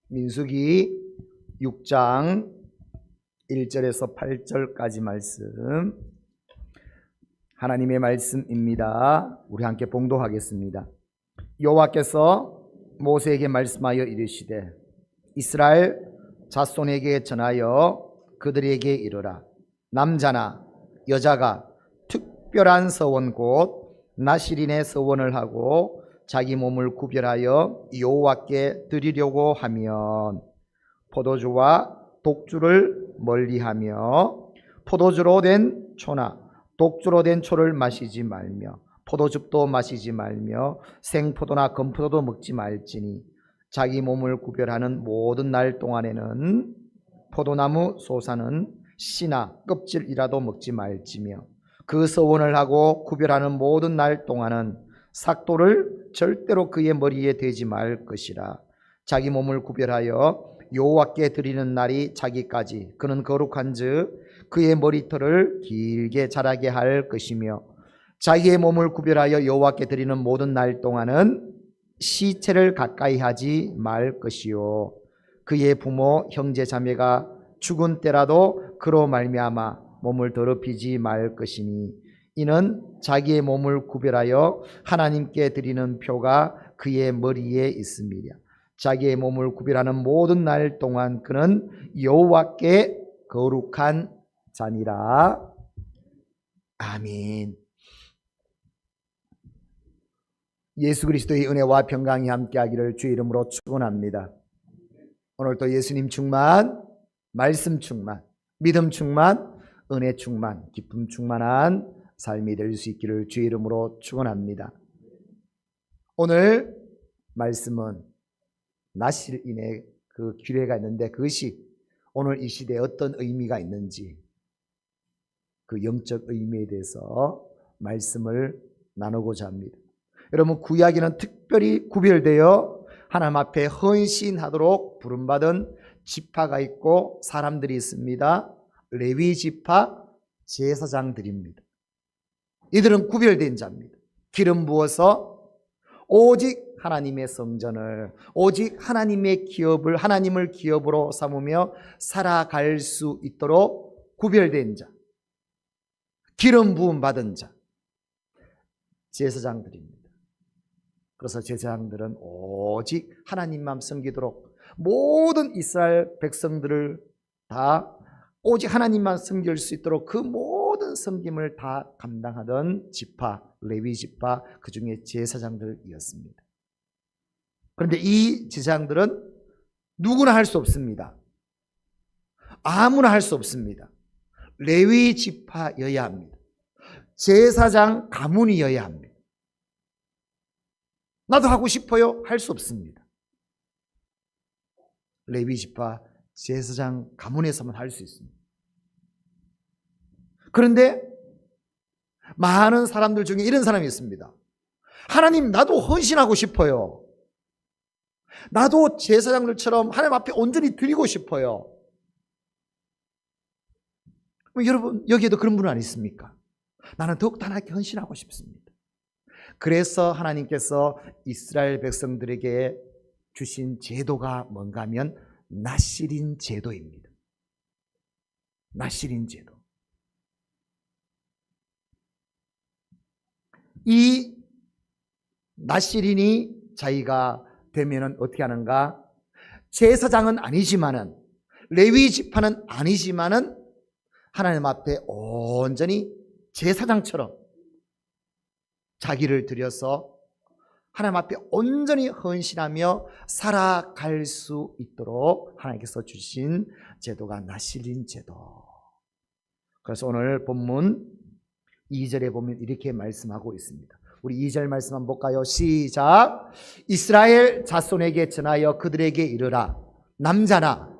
민수기 6장 1절에서 8절까지 말씀, 하나님의 말씀입니다. 우리 함께 봉독하겠습니다. 여호와께서 모세에게 말씀하여 이르시되 이스라엘 자손에게 전하여 그들에게 이르라. 남자나 여자가 특별한 서원 곧 나실인의 서원을 하고 자기 몸을 구별하여 여호와께 드리려고 하면 포도주와 독주를 멀리하며 포도주로 된 초나 독주로 된 초를 마시지 말며 포도즙도 마시지 말며 생포도나 건포도도 먹지 말지니 자기 몸을 구별하는 모든 날 동안에는 포도나무 솟아는 씨나 껍질이라도 먹지 말지며 그 서원을 하고 구별하는 모든 날 동안은 삭도를 절대로 그의 머리에 대지 말 것이라. 자기 몸을 구별하여 여호와께 드리는 날이 차기까지 그는 거룩한즉 그의 머리털을 길게 자라게 할 것이며 자기의 몸을 구별하여 여호와께 드리는 모든 날 동안은 시체를 가까이 하지 말 것이요 그의 부모 형제 자매가 죽은 때라도 그로 말미암아 몸을 더럽히지 말 것이니 이는 자기의 몸을 구별하여 하나님께 드리는 표가 그의 머리에 있음이랴. 자기의 몸을 구별하는 모든 날 동안 그는 여호와께 거룩한 자니라. 아멘. 예수 그리스도의 은혜와 평강이 함께하기를 주의 이름으로 축원합니다. 오늘도 예수님 충만, 말씀 충만, 믿음 충만, 은혜 충만, 기쁨 충만한 삶이 될 수 있기를 주의 이름으로 축원합니다. 오늘 말씀은 나실인의 그 규례가 있는데 그것이 오늘 이 시대에 어떤 의미가 있는지 그 영적 의미에 대해서 말씀을 나누고자 합니다. 여러분, 구약에는 특별히 구별되어 하나님 앞에 헌신하도록 부름받은 지파가 있고 사람들이 있습니다. 레위 지파 제사장들입니다. 이들은 구별된 자입니다. 기름 부어서 오직 하나님의 성전을, 오직 하나님의 기업을, 하나님을 기업으로 삼으며 살아갈 수 있도록 구별된 자, 기름 부음 받은 자, 제사장들입니다. 그래서 제사장들은 오직 하나님만 섬기도록 모든 이스라엘 백성들을 다 오직 하나님만 섬길 수 있도록 그 모든 섬김을 다 감당하던 지파, 레위 지파, 그 중에 제사장들이었습니다. 그런데 이 제사장들은 누구나 할 수 없습니다. 아무나 할 수 없습니다. 레위 지파여야 합니다. 제사장 가문이어야 합니다. 나도 하고 싶어요? 할 수 없습니다. 레위 지파 제사장 가문에서만 할 수 있습니다. 그런데 많은 사람들 중에 이런 사람이 있습니다. 하나님, 나도 헌신하고 싶어요. 나도 제사장들처럼 하나님 앞에 온전히 드리고 싶어요. 여러분, 여기에도 그런 분은 안 있습니까? 나는 더욱 하나님께 헌신하고 싶습니다. 그래서 하나님께서 이스라엘 백성들에게 주신 제도가 뭔가 하면 나실인 제도입니다. 나실인 제도. 이 나실인이 자기가 되면은 어떻게 하는가? 제사장은 아니지만은, 레위 지파는 아니지만은 하나님 앞에 온전히 제사장처럼 자기를 들여서 하나님 앞에 온전히 헌신하며 살아갈 수 있도록 하나님께서 주신 제도가 나실인 제도. 그래서 오늘 본문 2절에 보면 이렇게 말씀하고 있습니다. 우리 2절 말씀 한번 볼까요? 시작. 이스라엘 자손에게 전하여 그들에게 이르라. 남자나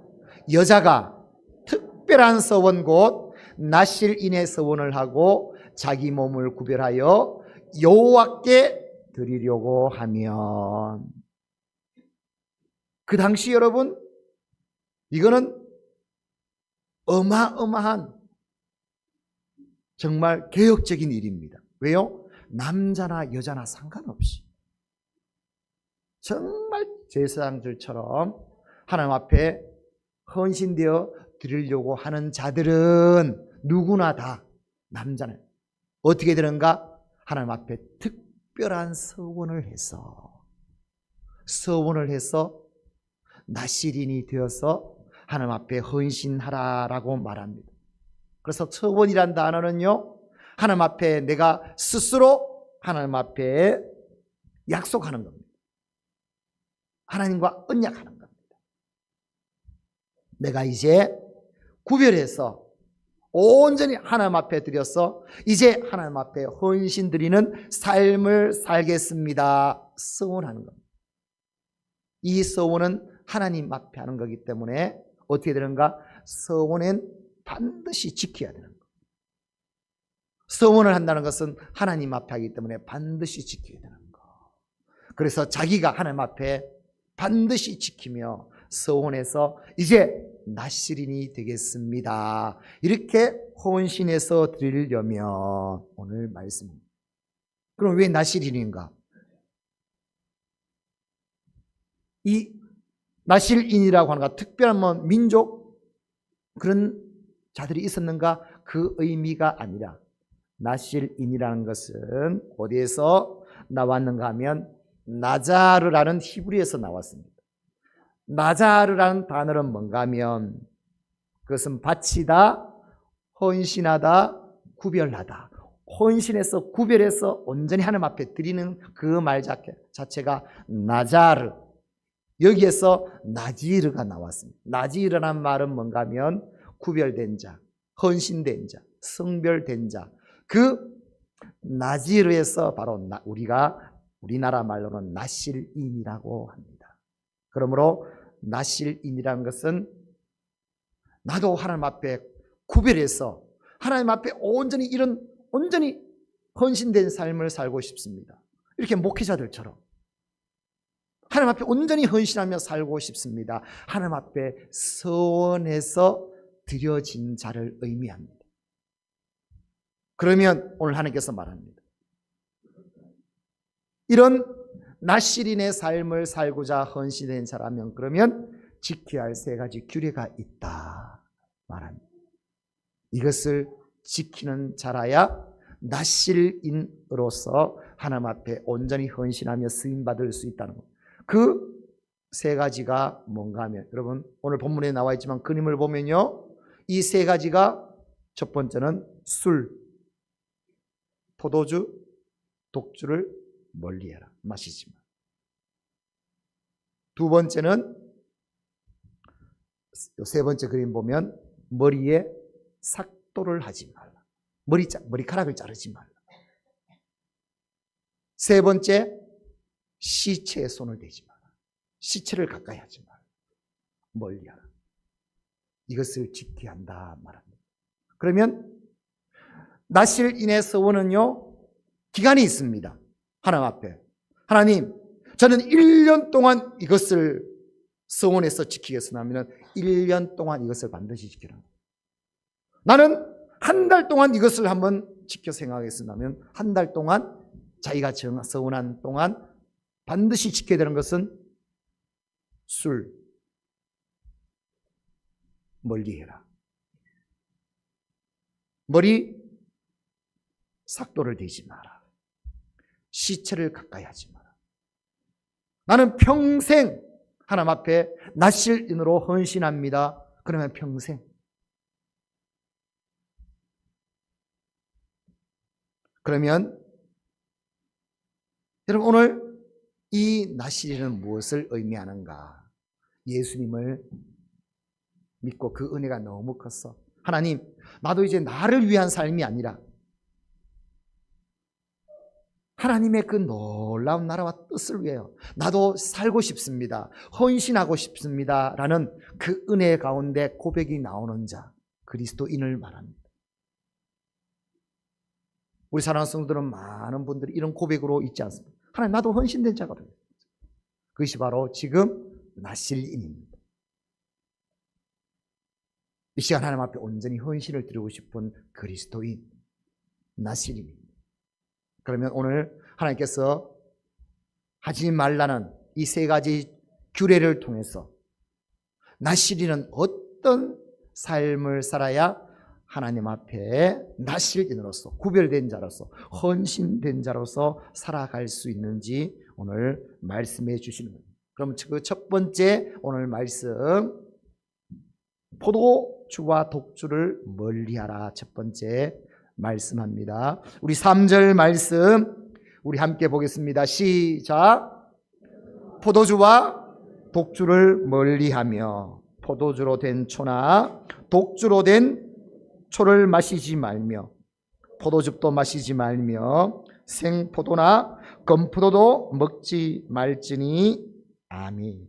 여자가 특별한 서원 곧 나실인의 서원을 하고 자기 몸을 구별하여 여호와께 드리려고 하면, 그 당시 여러분, 이거는 어마어마한 정말 개혁적인 일입니다. 왜요? 남자나 여자나 상관없이 정말 제사장들처럼 하나님 앞에 헌신되어 드리려고 하는 자들은 누구나 다 남자는 어떻게 되는가? 하나님 앞에 특별한 서원을 해서 나실인이 되어서 하나님 앞에 헌신하라라고 말합니다. 그래서 서원이란 단어는요, 하나님 앞에 내가 스스로 하나님 앞에 약속하는 겁니다. 하나님과 언약하는 겁니다. 내가 이제 구별해서 온전히 하나님 앞에 드려서 이제 하나님 앞에 헌신 드리는 삶을 살겠습니다. 서원하는 겁니다. 이 서원은 하나님 앞에 하는 거기 때문에 어떻게 되는가? 서원은 반드시 지켜야 되는 거예요. 서원을 한다는 것은 하나님 앞에 하기 때문에 반드시 지켜야 되는 거. 그래서 자기가 하나님 앞에 반드시 지키며 서원해서 이제 나실인이 되겠습니다. 이렇게 헌신해서 드리려면 오늘 말씀입니다. 그럼 왜 나실인인가? 이 나실인이라고 하는 것, 특별한 민족 그런 자들이 있었는가? 그 의미가 아니라 나실인이라는 것은 어디에서 나왔는가 하면 나자르라는 히브리에서 나왔습니다. 나자르라는 단어는 뭔가 하면 그것은 바치다, 헌신하다, 구별하다. 헌신해서 구별해서 온전히 하나님 앞에 드리는 그 말 자체가 나자르. 여기에서 나지르가 나왔습니다. 나지르라는 말은 뭔가 하면 구별된 자, 헌신된 자, 성별된 자. 그 나지르에서 바로 우리나라 말로는 나실인이라고 합니다. 그러므로 나실인이라는 것은 나도 하나님 앞에 구별해서 하나님 앞에 온전히 헌신된 삶을 살고 싶습니다. 이렇게 목회자들처럼 하나님 앞에 온전히 헌신하며 살고 싶습니다. 하나님 앞에 서원해서 드려진 자를 의미합니다. 그러면 오늘 하나님께서 말합니다. 이런 나실인의 삶을 살고자 헌신된 사람은 그러면 지켜야 할 세 가지 규례가 있다 말합니다. 이것을 지키는 자라야 나실인으로서 하나님 앞에 온전히 헌신하며 쓰임받을 수 있다는 것. 그 세 가지가 뭔가 하면 여러분 오늘 본문에 나와 있지만 그림을 보면요, 이 세 가지가 첫 번째는 술, 포도주, 독주를 멀리해라. 마시지 마. 두 번째는 세 번째 그림 보면 머리에 삭도를 하지 말라. 머리카락을 자르지 말라. 세 번째, 시체에 손을 대지 마라. 시체를 가까이 하지 마라. 멀리하라. 이것을 지켜야 한다 말합니다. 그러면 나실인의 서원은요, 기간이 있습니다. 하나님 앞에 하나님, 저는 1년 동안 이것을 서원해서 지키겠으나 하면 1년 동안 이것을 반드시 지키라. 나는 한 달 동안 이것을 한번 지켜 생각하겠으나 하면 한 달 동안 자기가 서원한 동안 반드시 지켜야 되는 것은 술, 멀리해라. 머리, 삭도를 대지 마라. 시체를 가까이 하지 마라. 나는 평생 하나님 앞에 나실인으로 헌신합니다. 그러면 평생. 그러면 여러분 오늘 이 나실인은 무엇을 의미하는가? 예수님을 믿고 그 은혜가 너무 컸어. 하나님, 나도 이제 나를 위한 삶이 아니라 하나님의 그 놀라운 나라와 뜻을 위하여 나도 살고 싶습니다. 헌신하고 싶습니다. 라는 그 은혜 가운데 고백이 나오는 자, 그리스도인을 말합니다. 우리 사랑하는 성도들은 많은 분들이 이런 고백으로 있지 않습니까? 하나님, 나도 헌신된 자가 됩니다. 그것이 바로 지금 나실인입니다. 이 시간 하나님 앞에 온전히 헌신을 드리고 싶은 그리스도인, 나실인입니다. 그러면 오늘 하나님께서 하지 말라는 이 세 가지 규례를 통해서 나실인은 어떤 삶을 살아야 하나님 앞에 나실인으로서, 구별된 자로서, 헌신된 자로서 살아갈 수 있는지 오늘 말씀해 주시는 겁니다. 그럼 그 첫 번째 오늘 말씀, 포도주와 독주를 멀리하라, 첫 번째 말씀합니다. 우리 3절 말씀 우리 함께 보겠습니다. 시작. 포도주와 독주를 멀리하며 포도주로 된 초나 독주로 된 초를 마시지 말며 포도즙도 마시지 말며 생포도나 건포도도 먹지 말지니 아멘.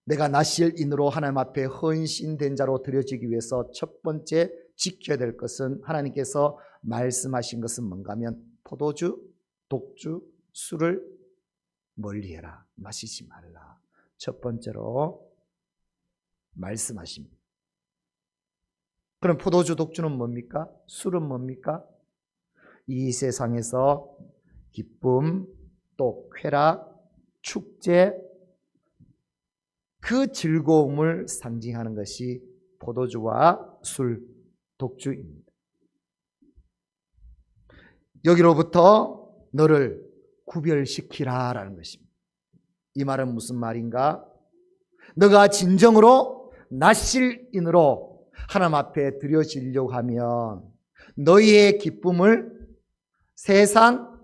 내가 나실인으로 하나님 앞에 헌신된 자로 드려지기 위해서 첫 번째 지켜야 될 것은, 하나님께서 말씀하신 것은 뭔가 하면 포도주, 독주, 술을 멀리해라, 마시지 말라, 첫 번째로 말씀하십니다. 그럼 포도주, 독주는 뭡니까? 술은 뭡니까? 이 세상에서 기쁨, 또 쾌락, 축제, 그 즐거움을 상징하는 것이 포도주와 술, 독주입니다. 여기로부터 너를 구별시키라 라는 것입니다. 이 말은 무슨 말인가? 너가 진정으로 나실인으로 하나님 앞에 드려지려고 하면 너희의 기쁨을 세상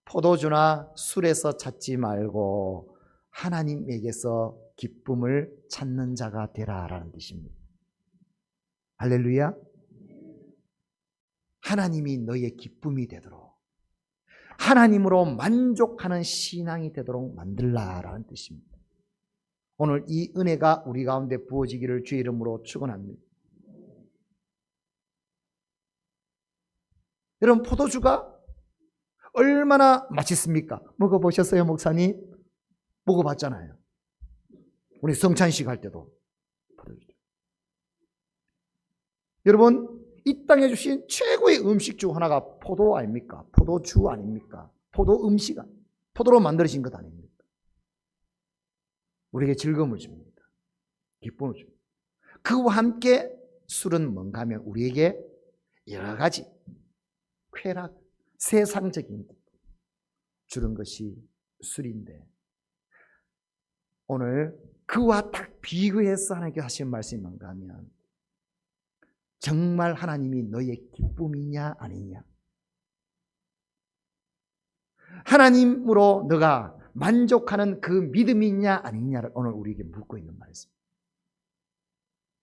포도주나 술에서 찾지 말고 하나님에게서 기쁨을 찾는 자가 되라 라는 뜻입니다. 할렐루야. 하나님이 너희의 기쁨이 되도록, 하나님으로 만족하는 신앙이 되도록 만들라 라는 뜻입니다. 오늘 이 은혜가 우리 가운데 부어지기를 주의 이름으로 축원합니다. 여러분, 포도주가 얼마나 맛있습니까? 먹어보셨어요, 목사님? 먹어봤잖아요. 우리 성찬식 할 때도 포도주. 여러분, 이 땅에 주신 최고의 음식 중 하나가 포도 아닙니까? 포도주 아닙니까? 포도 음식, 포도로 만들어진 것 아닙니까? 우리에게 즐거움을 줍니다. 기쁨을 줍니다. 그와 함께 술은 뭔가 하면 우리에게 여러 가지 쾌락, 세상적인 것 주는 것이 술인데, 오늘 그와 딱 비교해서 하나님께서 하신 말씀이 뭔가 하면, 정말 하나님이 너의 기쁨이냐 아니냐, 하나님으로 너가 만족하는 그 믿음이 있냐 아니냐를 오늘 우리에게 묻고 있는 말씀.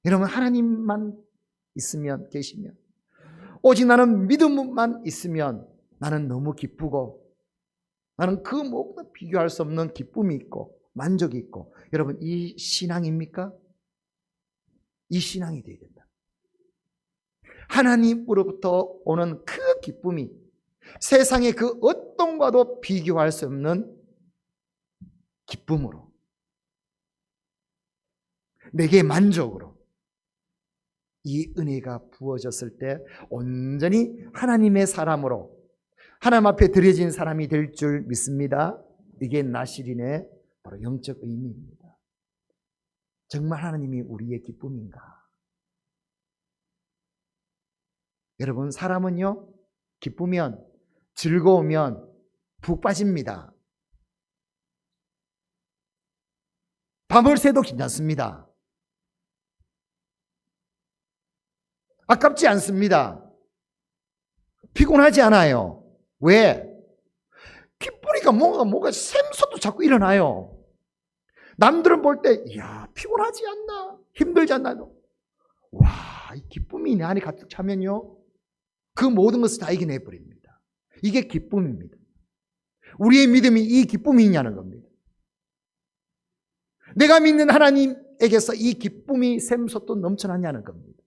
여러분, 하나님만 있으면, 계시면, 오직 나는 믿음만 있으면 나는 너무 기쁘고, 나는 그 무엇과 비교할 수 없는 기쁨이 있고 만족이 있고, 여러분, 이 신앙입니까? 이 신앙이 되어야 된다. 하나님으로부터 오는 그 기쁨이 세상의 그 어떤 것과도 비교할 수 없는 기쁨으로, 내게 만족으로 이 은혜가 부어졌을 때 온전히 하나님의 사람으로 하나님 앞에 드려진 사람이 될 줄 믿습니다. 이게 나실인의 바로 영적 의미입니다. 정말 하나님이 우리의 기쁨인가? 여러분, 사람은요, 기쁘면, 즐거우면 푹 빠집니다. 밤을 새도 괜찮습니다. 아깝지 않습니다. 피곤하지 않아요. 왜? 기쁘니까 뭐가 샘솟도 자꾸 일어나요. 남들은 볼 때, 이야, 피곤하지 않나? 힘들지 않나? 와, 이 기쁨이 내 안에 가득 차면요, 그 모든 것을 다 이겨내버립니다. 이게 기쁨입니다. 우리의 믿음이 이 기쁨이 있냐는 겁니다. 내가 믿는 하나님에게서 이 기쁨이 샘솟도 넘쳐나냐는 겁니다.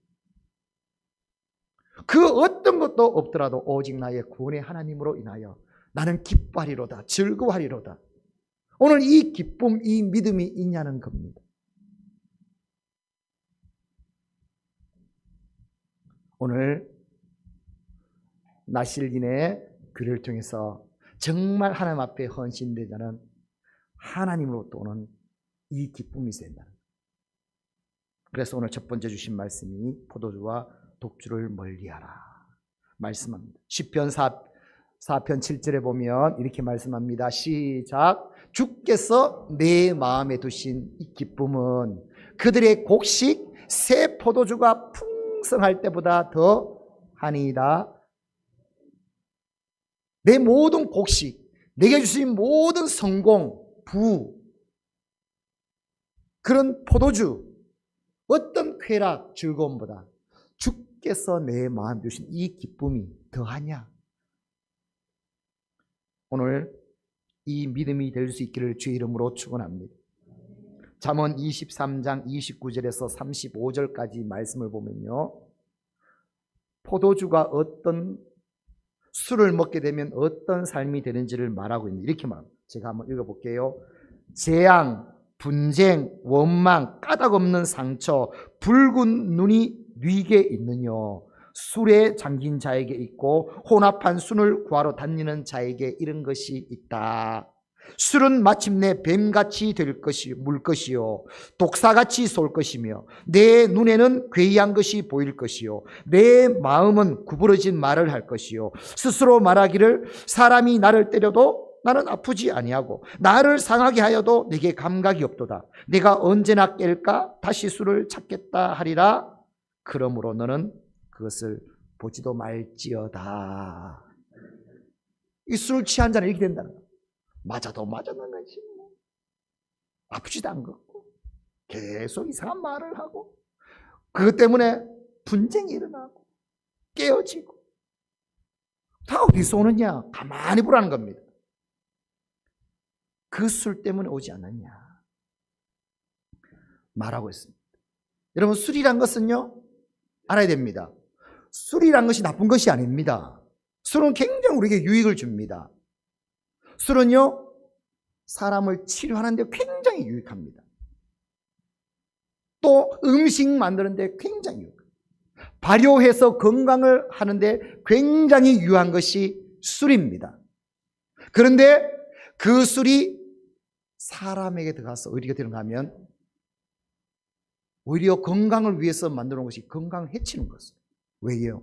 그 어떤 것도 없더라도 오직 나의 구원의 하나님으로 인하여 나는 기뻐하리로다, 즐거워하리로다. 오늘 이 기쁨, 이 믿음이 있냐는 겁니다. 오늘 나실인의 글을 통해서 정말 하나님 앞에 헌신된 자는 하나님으로부터 오는 이 기쁨이 있어야 된다. 그래서 오늘 첫 번째 주신 말씀이 포도주와 독주를 멀리하라 말씀합니다. 시편 4편 7절에 보면 이렇게 말씀합니다. 시작. 주께서 내 마음에 두신 이 기쁨은 그들의 곡식 새 포도주가 풍성할 때보다 더 하니이다. 내 모든 곡식, 내게 주신 모든 성공, 부, 그런 포도주, 어떤 쾌락, 즐거움보다 주께서 내 마음에 두신 이 기쁨이 더하냐? 오늘 이 믿음이 될 수 있기를 주의 이름으로 축원합니다. 잠언 23장 29절에서 35절까지 말씀을 보면요, 포도주가 어떤 술을 먹게 되면 어떤 삶이 되는지를 말하고 있는데 이렇게 말합니다. 제가 한번 읽어볼게요. 재앙, 분쟁, 원망, 까닭없는 상처, 붉은 눈이 네게 있느냐. 술에 잠긴 자에게 있고 혼합한 순을 구하러 다니는 자에게 이런 것이 있다. 술은 마침내 뱀같이 물 것이요 독사같이 쏠 것이며 내 눈에는 괴이한 것이 보일 것이요 내 마음은 구부러진 말을 할 것이요 스스로 말하기를 사람이 나를 때려도 나는 아프지 아니하고 나를 상하게 하여도 내게 감각이 없도다. 내가 언제나 깰까 다시 술을 찾겠다 하리라. 그러므로 너는 그것을 보지도 말지어다. 이 술 취한 자는 이렇게 된다는 거야. 맞아도 맞았는 거지. 아프지도 않고 계속 이상한 말을 하고 그것 때문에 분쟁이 일어나고 깨어지고 다 어디서 오느냐? 가만히 보라는 겁니다. 그 술 때문에 오지 않았냐 말하고 있습니다. 여러분, 술이란 것은요 알아야 됩니다. 술이란 것이 나쁜 것이 아닙니다. 술은 굉장히 우리에게 유익을 줍니다. 술은요 사람을 치료하는 데 굉장히 유익합니다. 또 음식 만드는 데 굉장히 유익합니다. 발효해서 건강을 하는 데 굉장히 유효한 것이 술입니다. 그런데 그 술이 사람에게 들어가서 어디가 되는가 하면 오히려 건강을 위해서 만들어 놓은 것이 건강을 해치는 것이에요. 왜요?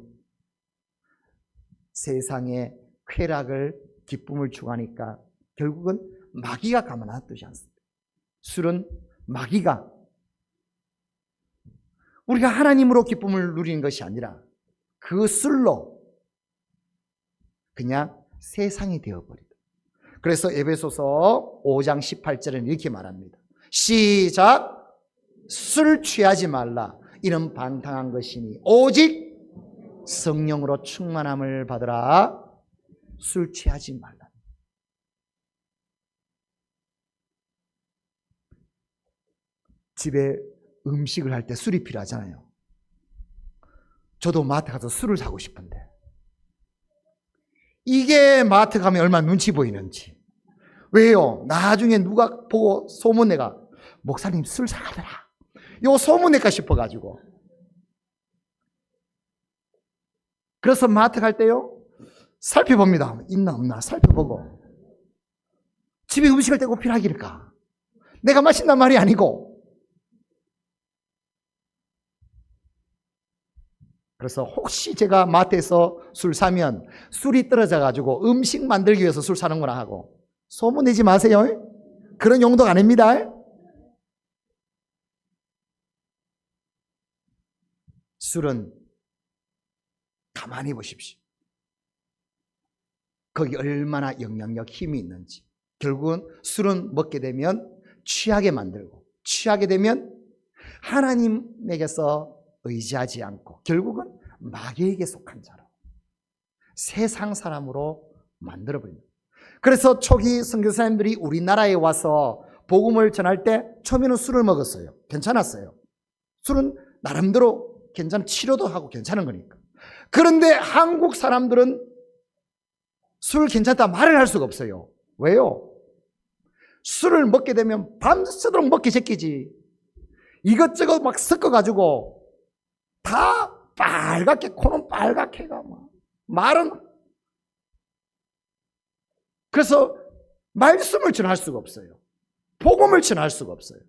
세상에 쾌락을 기쁨을 추구하니까 결국은 마귀가 가만 안 두지 않습니다. 술은 마귀가 우리가 하나님으로 기쁨을 누리는 것이 아니라 그 술로 그냥 세상이 되어버리다. 그래서 에베소서 5장 18절은 이렇게 말합니다. 시작. 술 취하지 말라. 이는 방탕한 것이니 오직 성령으로 충만함을 받으라. 술 취하지 말라. 집에 음식을 할 때 술이 필요하잖아요. 저도 마트 가서 술을 사고 싶은데 이게 마트 가면 얼마나 눈치 보이는지. 왜요? 나중에 누가 보고 소문내가 목사님 술 사가더라. 요 소문낼까 싶어가지고. 그래서 마트 갈 때요 살펴봅니다. 있나 없나 살펴보고 집에 음식을 떼고 필요하길까? 내가 마신단 말이 아니고. 그래서 혹시 제가 마트에서 술 사면 술이 떨어져가지고 음식 만들기 위해서 술 사는구나 하고 소문내지 마세요. 그런 용도가 아닙니다. 술은 가만히 보십시오. 거기 얼마나 영향력, 힘이 있는지. 결국은 술은 먹게 되면 취하게 만들고 취하게 되면 하나님에게서 의지하지 않고 결국은 마귀에게 속한 자로 세상 사람으로 만들어버립니다. 그래서 초기 선교사님들이 우리나라에 와서 복음을 전할 때 처음에는 술을 먹었어요. 괜찮았어요. 술은 나름대로 괜찮은 치료도 하고 괜찮은 거니까. 그런데 한국 사람들은 술 괜찮다 말을 할 수가 없어요. 왜요? 술을 먹게 되면 밤새도록 먹기 제끼지. 이것저것 막 섞어가지고 다 빨갛게, 코는 빨갛게 가. 말은. 그래서 말씀을 전할 수가 없어요. 복음을 전할 수가 없어요.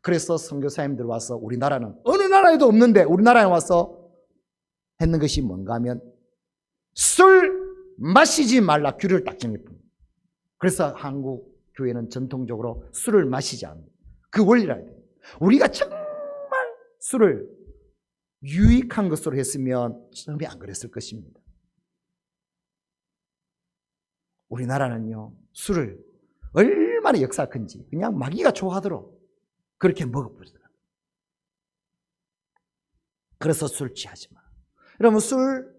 그래서 선교사님들 와서 우리나라는 어느 나라에도 없는데 우리나라에 와서 했는 것이 뭔가 하면 술 마시지 말라 규례를 딱 정했습니다. 그래서 한국 교회는 전통적으로 술을 마시지 않습니다. 그 원리라 해야 돼요. 우리가 정말 술을 유익한 것으로 했으면 처음에 안 그랬을 것입니다. 우리나라는요, 술을 얼마나 역사가 큰지 그냥 마귀가 좋아하도록 그렇게 먹어버리더라고요. 그래서 술 취하지 마. 여러분, 술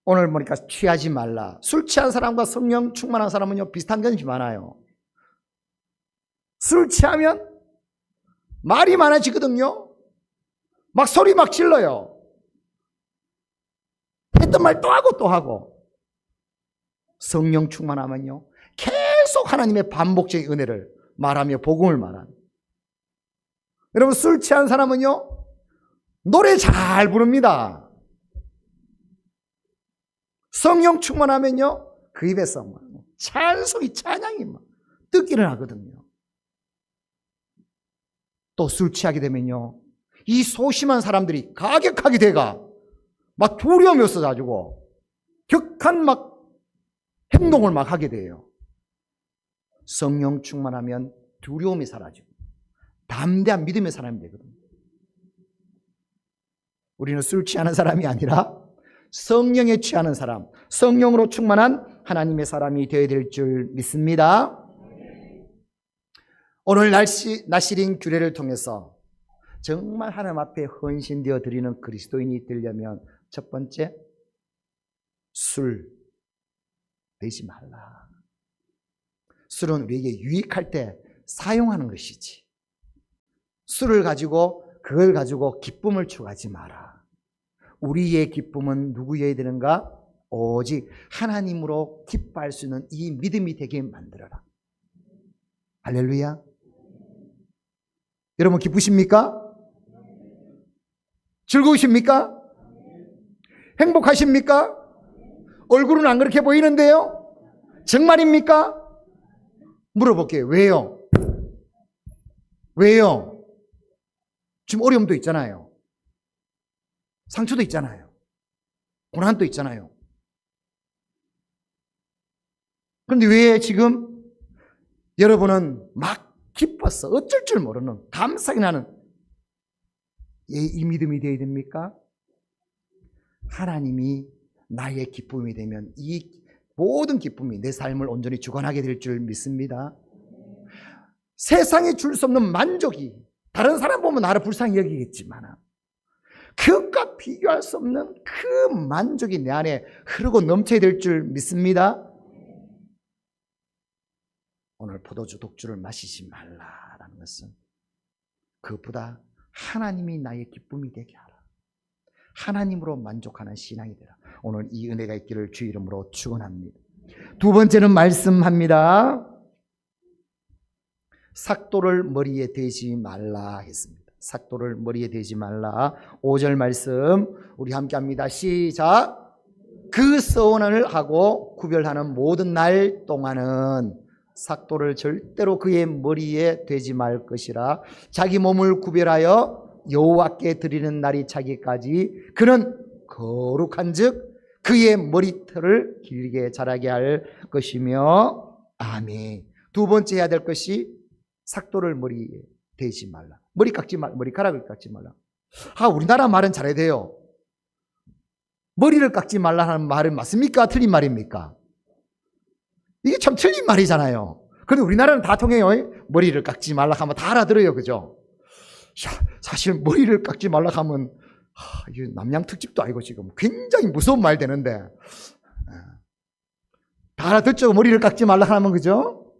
오늘 보니까 취하지 말라. 술 취한 사람과 성령 충만한 사람은요 비슷한 점이 많아요. 술 취하면 말이 많아지거든요. 막 소리 막 질러요. 했던 말 또 하고 또 하고. 성령 충만하면요 계속 하나님의 반복적인 은혜를 말하며 복음을 말하는. 여러분, 술 취한 사람은요 노래 잘 부릅니다. 성령 충만하면요 그 입에서 찬송이 찬양이 막 뜨기를 하거든요. 또 술 취하게 되면요 이 소심한 사람들이 가격하게 돼가 막 두려움이 없어가지고 격한 막 행동을 막 하게 돼요. 성령 충만하면 두려움이 사라지고 담대한 믿음의 사람이 되거든요. 우리는 술 취하는 사람이 아니라 성령에 취하는 사람, 성령으로 충만한 하나님의 사람이 되어야 될 줄 믿습니다. 오늘 나시린 규례를 통해서 정말 하나님 앞에 헌신되어 드리는 그리스도인이 되려면 첫 번째, 술 되지 말라. 술은 우리에게 유익할 때 사용하는 것이지, 술을 가지고 그걸 가지고 기쁨을 추구하지 마라. 우리의 기쁨은 누구여야 되는가? 오직 하나님으로 기뻐할 수 있는 이 믿음이 되게 만들어라. 할렐루야. 여러분 기쁘십니까? 즐거우십니까? 행복하십니까? 얼굴은 안 그렇게 보이는데요? 정말입니까? 물어볼게요. 왜요? 왜요? 지금 어려움도 있잖아요. 상처도 있잖아요. 고난도 있잖아요. 그런데 왜 지금 여러분은 막 기뻐서 어쩔 줄 모르는 감사하게 나는 이 믿음이 되어야 됩니까? 하나님이 나의 기쁨이 되면 이 모든 기쁨이 내 삶을 온전히 주관하게 될 줄 믿습니다. 세상에 줄 수 없는 만족이, 다른 사람 보면 나를 불쌍히 여기겠지만 그것과 비교할 수 없는 그 만족이 내 안에 흐르고 넘쳐야 될 줄 믿습니다. 오늘 포도주 독주를 마시지 말라라는 것은 그것보다 하나님이 나의 기쁨이 되게 하라. 하나님으로 만족하는 신앙이 되라. 오늘 이 은혜가 있기를 주 이름으로 축원합니다. 두 번째는 말씀합니다. 삭도를 머리에 대지 말라 했습니다. 삭도를 머리에 대지 말라. 5절 말씀 우리 함께 합니다. 시작. 그 서원을 하고 구별하는 모든 날 동안은 삭도를 절대로 그의 머리에 대지 말 것이라. 자기 몸을 구별하여 여호와께 드리는 날이 차기까지 그는 거룩한즉 그의 머리털을 길게 자라게 할 것이며. 아멘. 두 번째 해야 될 것이 삭도를 머리에 대지 말라. 머리 깎지 말라. 머리카락을 깎지 말라. 우리나라 말은 잘해야 돼요. 머리를 깎지 말라 하는 말은 맞습니까? 틀린 말입니까? 이게 참 틀린 말이잖아요. 그런데 우리나라는 다 통해요. 머리를 깎지 말라 하면 다 알아들어요. 그죠? 사실 머리를 깎지 말라 하면 이게 남양 특집도 아니고 지금 굉장히 무서운 말 되는데 다 알아듣죠? 머리를 깎지 말라 하면. 그죠?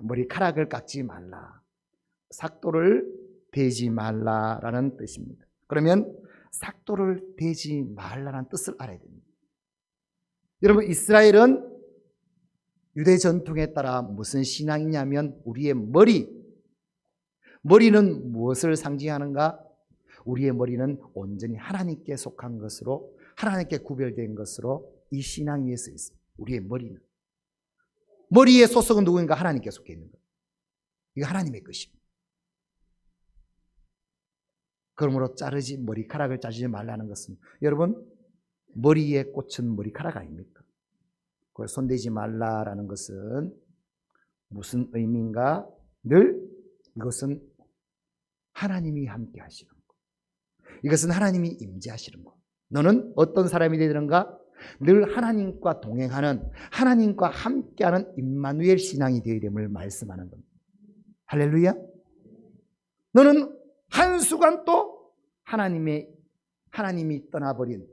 머리카락을 깎지 말라. 삭도를 대지 말라라는 뜻입니다. 그러면 삭도를 대지 말라라는 뜻을 알아야 됩니다. 여러분, 이스라엘은 유대 전통에 따라 무슨 신앙이냐면 우리의 머리는 무엇을 상징하는가? 우리의 머리는 온전히 하나님께 속한 것으로, 하나님께 구별된 것으로 이 신앙 위에 서 있습니다. 우리의 머리의 소속은 누구인가? 하나님께 속해 있는 것. 이거 하나님의 것입니다. 그러므로 머리카락을 자르지 말라는 것은 여러분 머리에 꽂힌 머리카락 아닙니까? 그걸 손대지 말라라는 것은 무슨 의미인가? 늘 이것은 하나님이 함께 하시는 것. 이것은 하나님이 임재하시는 것. 너는 어떤 사람이 되는가? 늘 하나님과 동행하는, 하나님과 함께하는 임마누엘 신앙이 되어야 됨을 말씀하는 겁니다. 할렐루야. 너는 한순간도 하나님이 떠나버린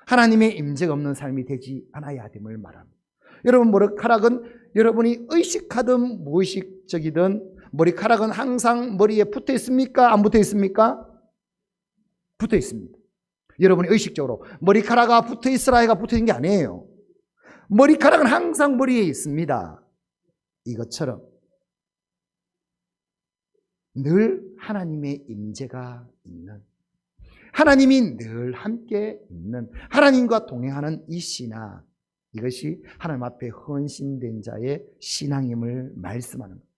하나님의 임재가 없는 삶이 되지 않아야 됨을 말합니다. 여러분 머리카락은 여러분이 의식하든 무의식적이든 머리카락은 항상 머리에 붙어 있습니까? 안 붙어 있습니까? 붙어 있습니다. 여러분이 의식적으로 머리카락이 붙어 있으라 해가 붙어 있는 게 아니에요. 머리카락은 항상 머리에 있습니다. 이것처럼 늘 하나님의 임재가 있는, 하나님이 늘 함께 있는, 하나님과 동행하는 이 신앙, 이것이 하나님 앞에 헌신된 자의 신앙임을 말씀하는 거예요.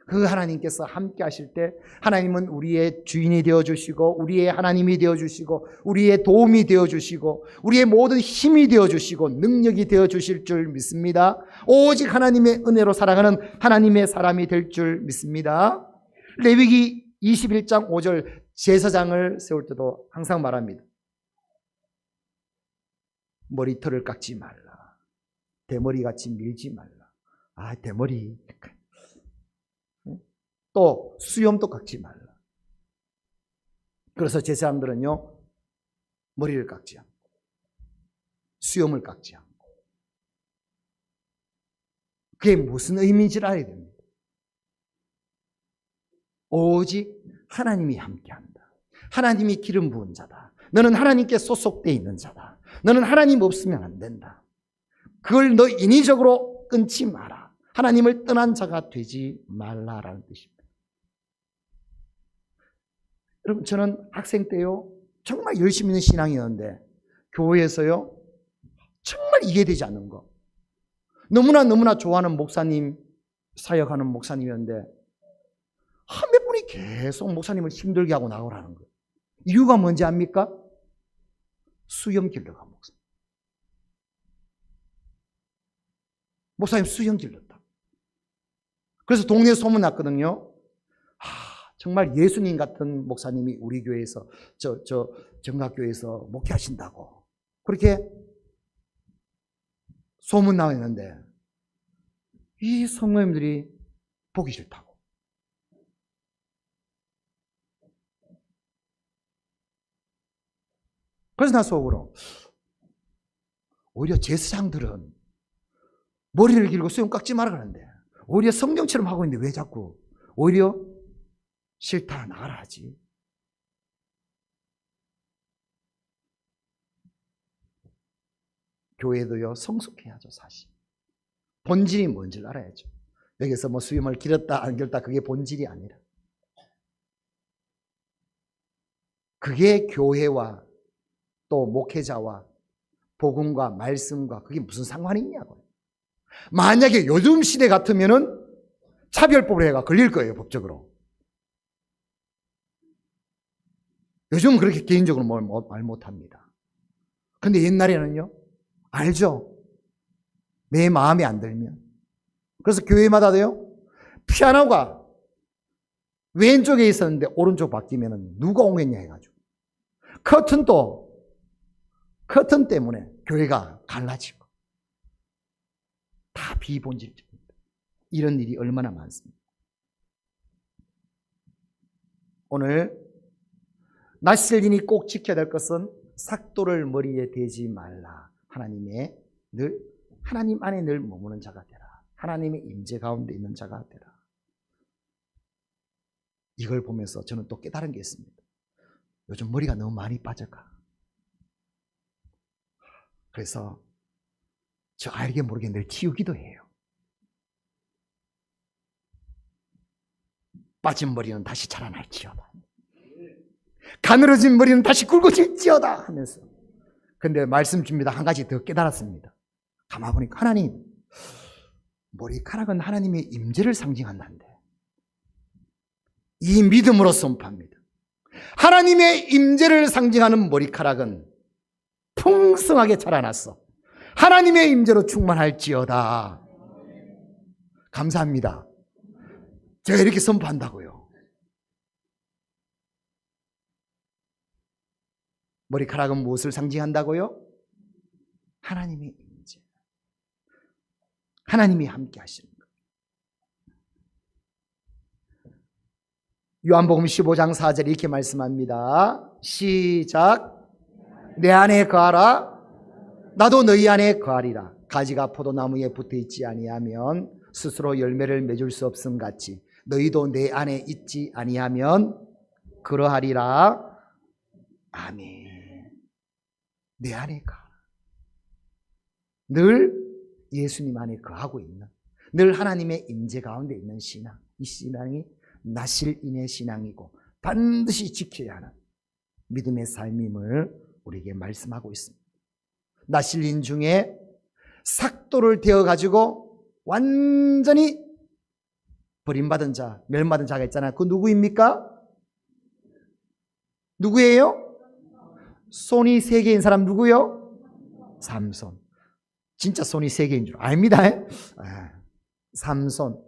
그 하나님께서 함께 하실 때 하나님은 우리의 주인이 되어주시고 우리의 하나님이 되어주시고 우리의 도움이 되어주시고 우리의 모든 힘이 되어주시고 능력이 되어주실 줄 믿습니다. 오직 하나님의 은혜로 살아가는 하나님의 사람이 될 줄 믿습니다. 레위기 21장 5절 제사장을 세울 때도 항상 말합니다. 머리털을 깎지 말라. 대머리같이 밀지 말라. 대머리. 또 수염도 깎지 말라. 그래서 제사장들은요 머리를 깎지 않고 수염을 깎지 않고, 그게 무슨 의미인지를 알아야 됩니다. 오직 하나님이 함께한다. 하나님이 기름 부은 자다. 너는 하나님께 소속되어 있는 자다. 너는 하나님 없으면 안 된다. 그걸 너 인위적으로 끊지 마라. 하나님을 떠난 자가 되지 말라라는 뜻입니다. 여러분 저는 학생 때요 정말 열심히 있는 신앙이었는데 교회에서요 정말 이해되지 않는 거, 너무나 좋아하는 목사님, 사역하는 목사님이었는데 몇 분이 계속 목사님을 힘들게 하고 나오라는 거예요. 이유가 뭔지 압니까? 수염 길러가 목사님 수염 길렀다. 그래서 동네에 소문 났거든요. 정말 예수님 같은 목사님이 우리 교회에서 정각교회에서 목회하신다고 그렇게 소문 나와 있는데 이 성모님들이 보기 싫다고. 그래서 나 속으로 오히려 제사장들은 머리를 길고 수염 깎지 마라 그러는데 오히려 성경처럼 하고 있는데 왜 자꾸 오히려 싫다 나가라 하지. 교회도요 성숙해야죠. 사실 본질이 뭔지를 알아야죠. 여기서 뭐 수염을 길었다 안 길었다 그게 본질이 아니라 그게 교회와 또 목회자와 복음과 말씀과 그게 무슨 상관이 있냐고요. 만약에 요즘 시대 같으면은 차별법을 해가 걸릴 거예요, 법적으로. 요즘은 그렇게 개인적으로 말 못합니다. 근데 옛날에는요, 알죠? 내 마음에 안 들면. 그래서 교회마다도요, 피아노가 왼쪽에 있었는데 오른쪽 바뀌면은 누가 오겠냐 해가지고. 커튼 때문에 교회가 갈라지고. 다 비본질적입니다. 이런 일이 얼마나 많습니다. 오늘 나실린이 꼭 지켜야 될 것은 삭도를 머리에 대지 말라. 하나님 안에 늘 머무는 자가 되라. 하나님의 임재 가운데 있는 자가 되라. 이걸 보면서 저는 또 깨달은 게 있습니다. 요즘 머리가 너무 많이 빠져가. 그래서 저 알게 모르게 늘 키우기도 해요. 빠진 머리는 다시 자라날지어다. 가늘어진 머리는 다시 굵어질지어다 하면서. 근데 말씀 줍니다. 한 가지 더 깨달았습니다. 가만 보니까 하나님, 머리카락은 하나님의 임재를 상징한다는데 이 믿음으로 선포합니다. 하나님의 임재를 상징하는 머리카락은 풍성하게 자라났어. 하나님의 임재로 충만할지어다. 감사합니다. 제가 이렇게 선포한다고요. 머리카락은 무엇을 상징한다고요? 하나님의 임재. 하나님이 함께 하시는 것. 요한복음 15장 4절에 이렇게 말씀합니다. 시작. 내 안에 거하라. 나도 너희 안에 거하리라. 가지가 포도나무에 붙어있지 아니하면 스스로 열매를 맺을 수 없음 같이 너희도 내 안에 있지 아니하면 그러하리라. 아멘. 내 안에 거하라. 늘 예수님 안에 거하고 있는, 늘 하나님의 임재 가운데 있는 신앙. 이 신앙이 나실인의 신앙이고 반드시 지켜야 하는 믿음의 삶임을 우리에게 말씀하고 있습니다. 나실인 중에 삭도를 되어가지고 완전히 버림받은 자, 멸받은 자가 있잖아요. 그 누구입니까? 누구예요? 손이 3개인 사람 누구요? 삼손. 진짜 손이 3개인 줄 아닙니다. 삼손.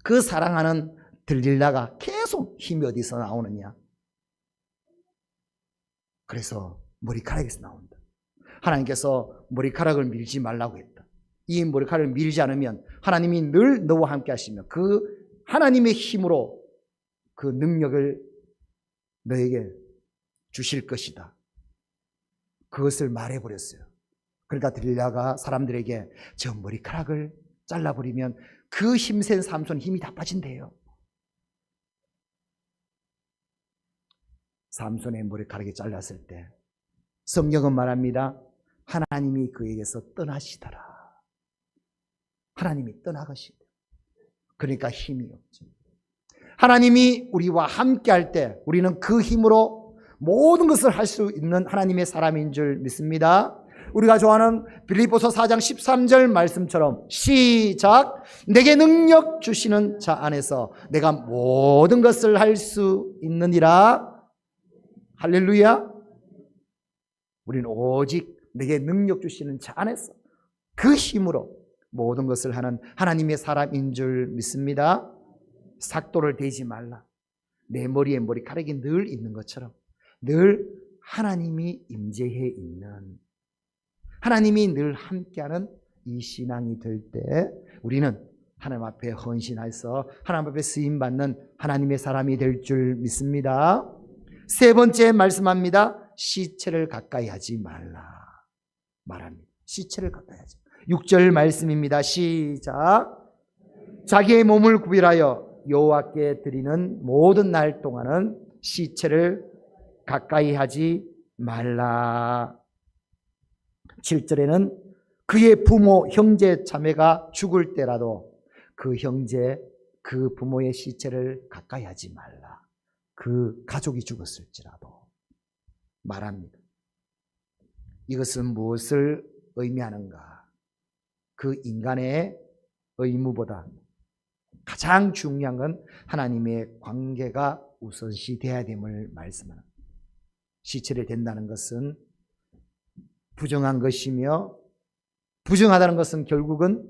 그 사랑하는 들릴라가 계속 힘이 어디서 나오느냐? 그래서 머리카락에서 나온다. 하나님께서 머리카락을 밀지 말라고 했다. 이 머리카락을 밀지 않으면 하나님이 늘 너와 함께 하시며 그 하나님의 힘으로 그 능력을 너에게 주실 것이다. 그것을 말해버렸어요. 그러니까 들릴라가 사람들에게 저 머리카락을 잘라버리면 그 힘센 삼손 힘이 다 빠진대요. 삼손의 머리카락이 잘랐을 때 성경은 말합니다. 하나님이 그에게서 떠나시더라. 하나님이 떠나가시대. 그러니까 힘이 없죠. 하나님이 우리와 함께 할 때 우리는 그 힘으로 모든 것을 할 수 있는 하나님의 사람인 줄 믿습니다. 우리가 좋아하는 빌립보서 4장 13절 말씀처럼 시작. 내게 능력 주시는 자 안에서 내가 모든 것을 할 수 있느니라. 할렐루야. 우리는 오직 내게 능력 주시는 자 안에서 그 힘으로 모든 것을 하는 하나님의 사람인 줄 믿습니다. 삭도를 대지 말라. 내 머리에 머리카락이 늘 있는 것처럼 늘 하나님이 임재해 있는, 하나님이 늘 함께하는 이 신앙이 될 때 우리는 하나님 앞에 헌신해서 하나님 앞에 쓰임받는 하나님의 사람이 될 줄 믿습니다. 세 번째 말씀합니다. 시체를 가까이 하지 말라 말합니다. 시체를 가까이 하지. 6절 말씀입니다. 시작. 자기의 몸을 구별하여 여호와께 드리는 모든 날 동안은 시체를 가까이 하지 말라. 7절에는 그의 부모, 형제, 자매가 죽을 때라도 그 형제, 그 부모의 시체를 가까이 하지 말라. 그 가족이 죽었을지라도 말합니다. 이것은 무엇을 의미하는가? 그 인간의 의무보다 가장 중요한 건 하나님의 관계가 우선시 돼야 됨을 말씀합니다. 시체를 댄다는 것은 부정한 것이며 부정하다는 것은 결국은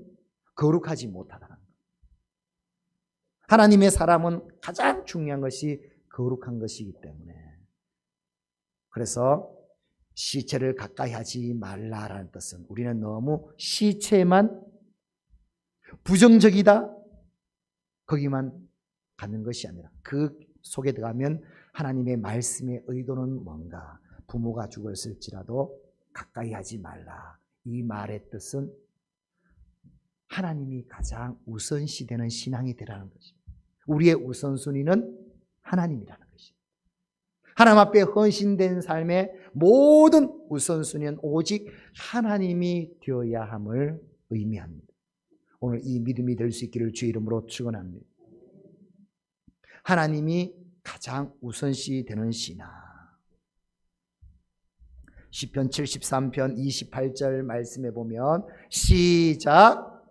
거룩하지 못하다는 것. 하나님의 사람은 가장 중요한 것이 거룩한 것이기 때문에 그래서 시체를 가까이 하지 말라라는 뜻은 우리는 너무 시체만 부정적이다 거기만 가는 것이 아니라 그 속에 들어가면 하나님의 말씀의 의도는 뭔가 부모가 죽었을지라도 가까이 하지 말라. 이 말의 뜻은 하나님이 가장 우선시 되는 신앙이 되라는 것입니다. 우리의 우선순위는 하나님이라는 것입니다. 하나님 앞에 헌신된 삶의 모든 우선순위는 오직 하나님이 되어야 함을 의미합니다. 오늘 이 믿음이 될 수 있기를 주의 이름으로 축원합니다. 하나님이 가장 우선시 되는 신앙. 시편 73편 28절 말씀해 보면 시작.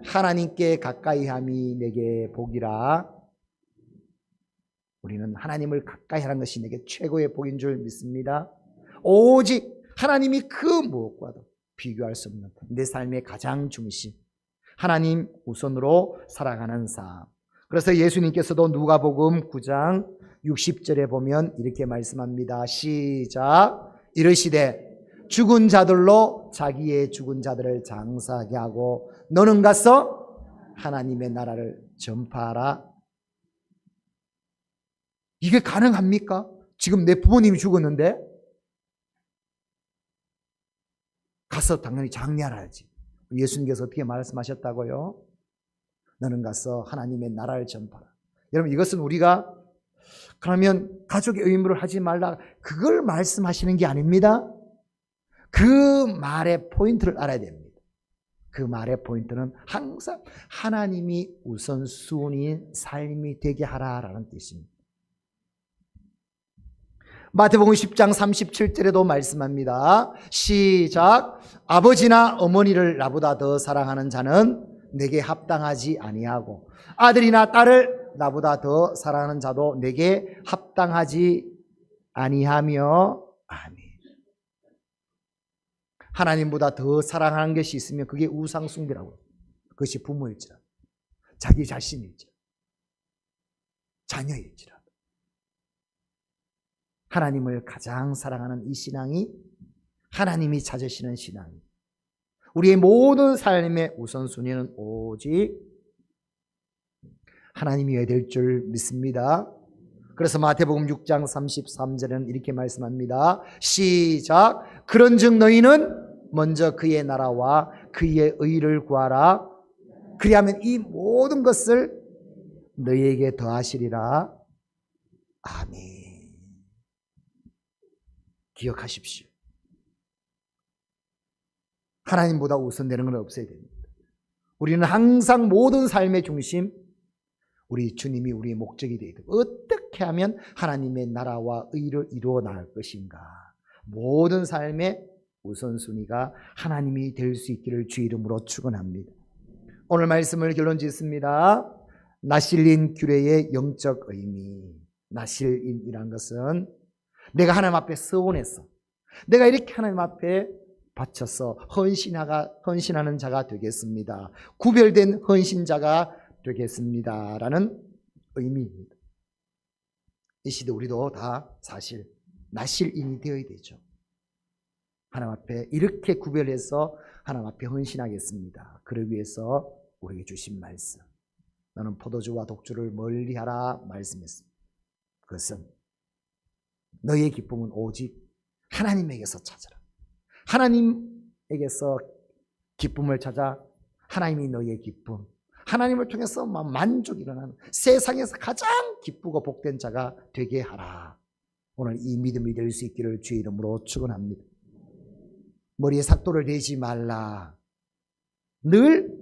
하나님께 가까이 함이 내게 복이라. 우리는 하나님을 가까이 하는 것이 내게 최고의 복인 줄 믿습니다. 오직 하나님이 그 무엇과도 비교할 수 없는 내 삶의 가장 중심, 하나님 우선으로 살아가는 삶. 그래서 예수님께서도 누가복음 9장 60절에 보면 이렇게 말씀합니다. 시작. 이르시되 죽은 자들로 자기의 죽은 자들을 장사하게 하고 너는 가서 하나님의 나라를 전파하라. 이게 가능합니까? 지금 내 부모님이 죽었는데 가서 당연히 장례하라지. 예수님께서 어떻게 말씀하셨다고요? 너는 가서 하나님의 나라를 전파하라. 여러분, 이것은 우리가 그러면 가족의 의무를 하지 말라, 그걸 말씀하시는 게 아닙니다. 그 말의 포인트를 알아야 됩니다. 그 말의 포인트는 항상 하나님이 우선순위인 삶이 되게 하라라는 뜻입니다. 마태복음 10장 37절에도 말씀합니다. 시작. 아버지나 어머니를 나보다 더 사랑하는 자는 내게 합당하지 아니하고 아들이나 딸을 나보다 더 사랑하는 자도 내게 합당하지 아니하며. 아멘. 하나님보다 더 사랑하는 것이 있으면 그게 우상숭배라고. 그것이 부모일지라도, 자기 자신일지라도, 자녀일지라도. 하나님을 가장 사랑하는 이 신앙이 하나님이 찾으시는 신앙입니다. 우리의 모든 삶의 우선순위는 오직 하나님이어야 될 줄 믿습니다. 그래서 마태복음 6장 33절에는 이렇게 말씀합니다. 시작. 그런즉 너희는 먼저 그의 나라와 그의 의를 구하라. 그리하면 이 모든 것을 너희에게 더하시리라. 아멘. 기억하십시오. 하나님보다 우선되는 건 없어야 됩니다. 우리는 항상 모든 삶의 중심, 우리 주님이 우리의 목적이 되어야 됩니다. 어떻게 하면 하나님의 나라와 의를 이루어 나갈 것인가. 모든 삶의 우선순위가 하나님이 될 수 있기를 주 이름으로 축원합니다. 오늘 말씀을 결론 짓습니다. 나실린 규례의 영적 의미. 나실인이란 것은 내가 하나님 앞에 서원해서 내가 이렇게 하나님 앞에 바쳐서 헌신하는 자가 되겠습니다. 구별된 헌신자가 되겠습니다. 라는 의미입니다. 이 시대 우리도 다 사실 나실인이 되어야 되죠. 하나님 앞에 이렇게 구별해서 하나님 앞에 헌신하겠습니다. 그러기 위해서 우리에게 주신 말씀. 너는 포도주와 독주를 멀리하라 말씀했습니다. 그것은 너희의 기쁨은 오직 하나님에게서 찾아라. 하나님에게서 기쁨을 찾아 하나님이 너희의 기쁨, 하나님을 통해서 만족이 일어나는 세상에서 가장 기쁘고 복된 자가 되게 하라. 오늘 이 믿음이 될 수 있기를 주의 이름으로 축원합니다. 머리에 삭도를 대지 말라. 늘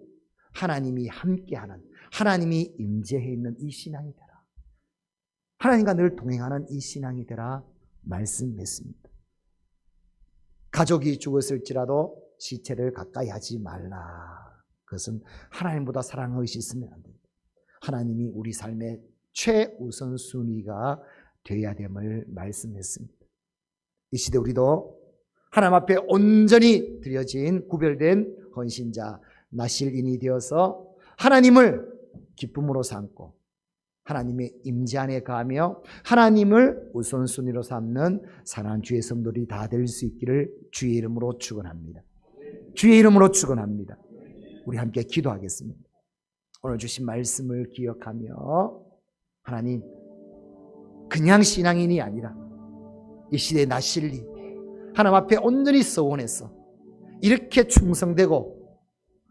하나님이 함께하는, 하나님이 임재해 있는 이 신앙이 되라. 하나님과 늘 동행하는 이 신앙이 되라 말씀했습니다. 가족이 죽었을지라도 시체를 가까이 하지 말라. 그것은 하나님보다 사랑할 것이 있으면 안 됩니다. 하나님이 우리 삶의 최우선순위가 되어야 됨을 말씀했습니다. 이 시대 우리도 하나님 앞에 온전히 드려진 구별된 헌신자, 나실인이 되어서 하나님을 기쁨으로 삼고 하나님의 임재 안에 가며 하나님을 우선순위로 삼는 사랑하는 주의 성도들이 다 될 수 있기를 주의 이름으로 축원합니다. 주의 이름으로 축원합니다. 우리 함께 기도하겠습니다. 오늘 주신 말씀을 기억하며 하나님, 그냥 신앙인이 아니라 이 시대의 나실리 하나님 앞에 온전히 서원해서 이렇게 충성되고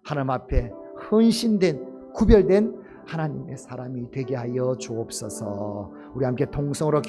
하나님 앞에 헌신된 구별된 하나님의 사람이 되게 하여 주옵소서. 우리 함께 통성으로